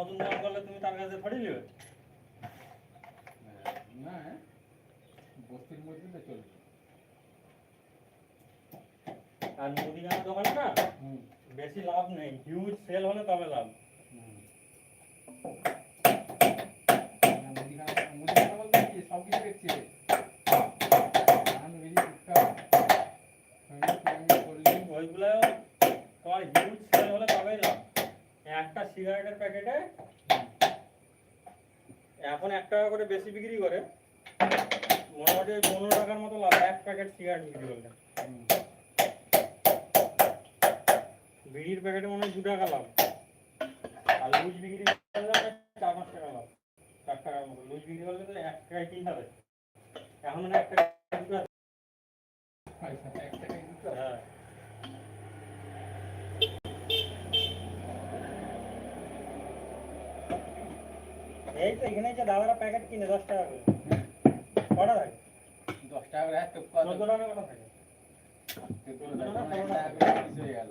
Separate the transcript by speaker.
Speaker 1: নতুন দোকান করলে তুমি তার কাছে ফড়ি নিবে
Speaker 2: না বস্তির মধ্যে তো চলবে।
Speaker 1: আর মুদিখানা দোকানে না বেশি লাভ নেই, হিউজ সেল হলে তবে লাভ।
Speaker 2: মুদিখানা বলতে কি সব কিছু দেখছি
Speaker 1: ওইগুলো তোমার হিউজ সেল হলে তবেই লাভ। একটা সিগারেটের প্যাকেটে এখন 1 টাকা করে বেশি বিক্রি করে, মোটামুটি 15 টাকার মতো লাভ এক প্যাকেট সিগারেট বিক্রি করলে। বিড়ির প্যাকেটে মনে হয় 2 টাকা লাভ, আর লুজ বিক্রি করলে 4-5 টাকা লাভ, 4 টাকার মতো লুজ বিক্রি করলে তো 1 টাকায় কিনতে হবে। এখন মানে 1 টাকা 2 টাকা। হ্যাঁ এই তো এখানে যে দাদারা প্যাকেট কিনে 10 টাকা করে, কটা থাকে?
Speaker 2: 10 টাকা করে 14
Speaker 1: টাকা কটা থাকে?
Speaker 2: 14 টাকা করে গেল।